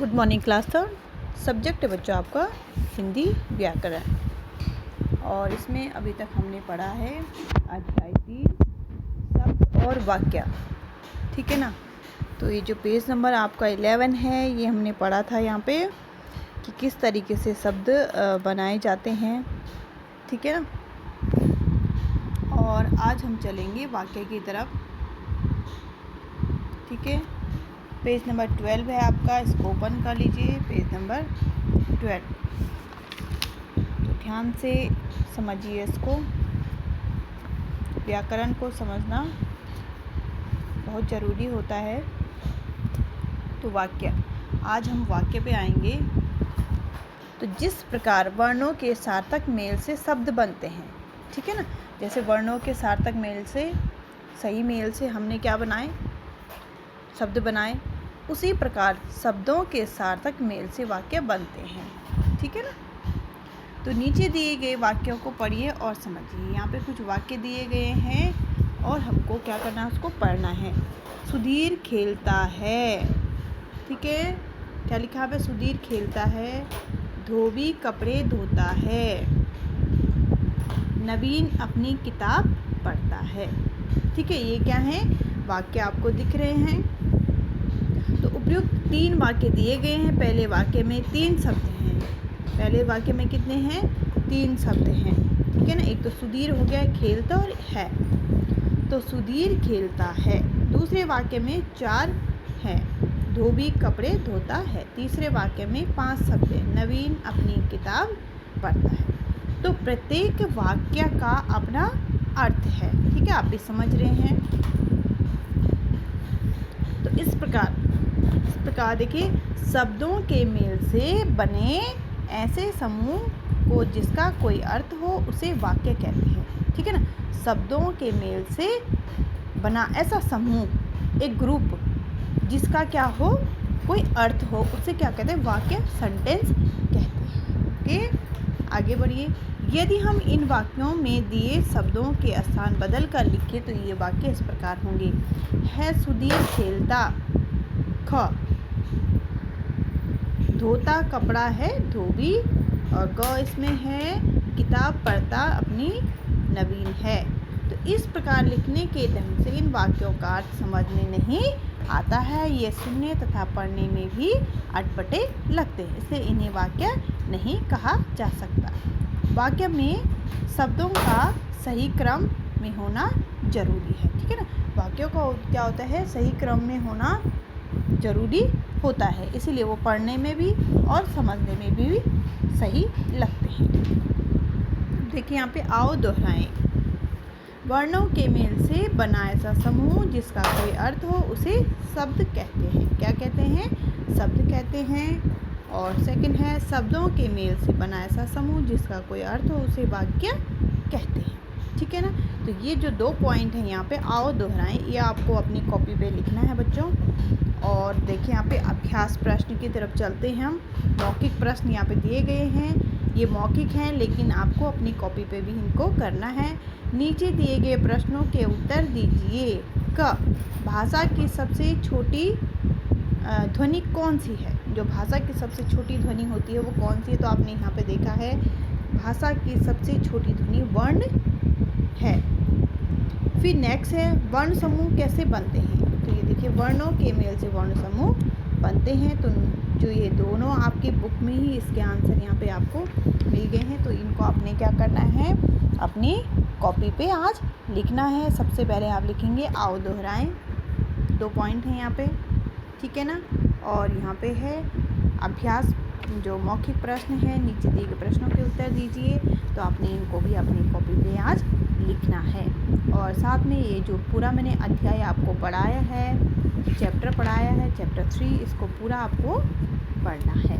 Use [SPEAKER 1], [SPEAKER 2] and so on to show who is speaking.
[SPEAKER 1] Good morning class third. Subject है बच्चों आपका हिंदी व्याकरण, और इसमें अभी तक हमने पढ़ा है अध्याय 3 शब्द और वाक्य। ठीक है ना। तो ये जो पेज नंबर आपका 11 है, ये हमने पढ़ा था यहाँ पे कि किस तरीके से शब्द बनाए जाते हैं। ठीक है ना। और आज हम चलेंगे वाक्य की तरफ। ठीक है। पेज नंबर 12 है आपका, इसको ओपन कर लीजिए। पेज नंबर 12, तो ध्यान से समझिए इसको। व्याकरण को समझना बहुत ज़रूरी होता है। तो वाक्य, आज हम वाक्य पे आएंगे। तो जिस प्रकार वर्णों के सार्थक मेल से शब्द बनते हैं, ठीक है ना। जैसे वर्णों के सार्थक मेल से, सही मेल से हमने क्या बनाए, शब्द बनाए, उसी प्रकार शब्दों के सार्थक मेल से वाक्य बनते हैं। ठीक है ना। तो नीचे दिए गए वाक्यों को पढ़िए और समझिए। यहाँ पे कुछ वाक्य दिए गए हैं और हमको क्या करना है, उसको पढ़ना है। सुधीर खेलता है। ठीक है। क्या लिखा है? सुधीर खेलता है। धोबी कपड़े धोता है। नवीन अपनी किताब पढ़ता है। ठीक है। ये क्या है? वाक्य आपको दिख रहे हैं। तो उपयुक्त 3 वाक्य दिए गए हैं। पहले वाक्य में 3 शब्द हैं। पहले वाक्य में कितने हैं? 3 शब्द हैं। ठीक है ना। एक तो सुधीर हो गया, खेलता और है, तो सुधीर खेलता है। दूसरे वाक्य में 4 हैं। धोबी कपड़े धोता है। तीसरे वाक्य में 5 शब्द हैं। नवीन अपनी किताब पढ़ता है। तो प्रत्येक वाक्य का अपना अर्थ है। ठीक है। आप भी समझ रहे हैं। तो इस प्रकार देखिए, शब्दों के मेल से बने ऐसे समूह को जिसका कोई अर्थ हो उसे वाक्य कहते हैं। ठीक है ना। शब्दों के मेल से बना ऐसा समूह, एक ग्रुप जिसका क्या हो, कोई अर्थ हो, उसे क्या कहते हैं? वाक्य, सेंटेंस कहते हैं। ओके, आगे बढ़िए। यदि हम इन वाक्यों में दिए शब्दों के स्थान बदल कर लिखें तो ये वाक्य इस प्रकार होंगे। है सुधीर खेलता, ख। धोता कपड़ा है, धोबी, और ग इसमें है किताब पढ़ता अपनी, नवीन है। तो इस प्रकार लिखने के ढंग से इन वाक्यों का अर्थ समझ में नहीं आता है। ये सुनने तथा पढ़ने में भी अटपटे लगते हैं, इसलिए इन्हें वाक्य नहीं कहा जा सकता। वाक्य में शब्दों का सही क्रम में होना जरूरी है। ठीक है ना। वाक्यों का क्या होता है? सही क्रम में होना जरूरी होता है, इसीलिए वो पढ़ने में भी और समझने में भी सही लगते हैं। देखिए यहाँ पे, आओ दोहराएं। वर्णों के मेल से बना ऐसा समूह जिसका कोई अर्थ हो उसे शब्द कहते हैं। क्या कहते हैं? शब्द कहते हैं। और सेकंड है, शब्दों के मेल से बना ऐसा समूह जिसका कोई अर्थ हो उसे वाक्य कहते हैं। ठीक है ना। तो ये जो 2 पॉइंट हैं यहाँ पे, आओ दोहराएं, ये आपको अपनी कॉपी पे लिखना है बच्चों। और देखिए यहाँ पे अभ्यास प्रश्न की तरफ चलते हैं हम। मौखिक प्रश्न यहाँ पे दिए गए हैं। ये मौखिक हैं, लेकिन आपको अपनी कॉपी पे भी इनको करना है। नीचे दिए गए प्रश्नों के उत्तर दीजिए। क, भाषा की सबसे छोटी ध्वनि कौन सी है? जो भाषा की सबसे छोटी ध्वनि होती है वो कौन सी है? तो आपने यहाँ पे देखा है, भाषा की सबसे छोटी ध्वनि वर्ण है। फिर नेक्स्ट है, वर्ण समूह कैसे बनते हैं? तो ये देखिए, वर्णों के मेल से वर्ण समूह बनते हैं। तो जो ये दोनों आपकी बुक में ही इसके आंसर यहाँ पे आपको मिल गए हैं, तो इनको आपने क्या करना है, अपनी कॉपी पे आज लिखना है। सबसे पहले आप लिखेंगे आओ दोहराएं। 2 पॉइंट हैं यहाँ पे। ठीक है ना। और यहाँ पे है अभ्यास, जो मौखिक प्रश्न है, नीचे दिए गए प्रश्नों के उत्तर दीजिए। तो आपने इनको भी अपनी कॉपी पे आज लिखना है। और साथ में ये जो पूरा मैंने अध्याय आपको पढ़ाया है, चैप्टर पढ़ाया है, चैप्टर 3, इसको पूरा आपको पढ़ना है।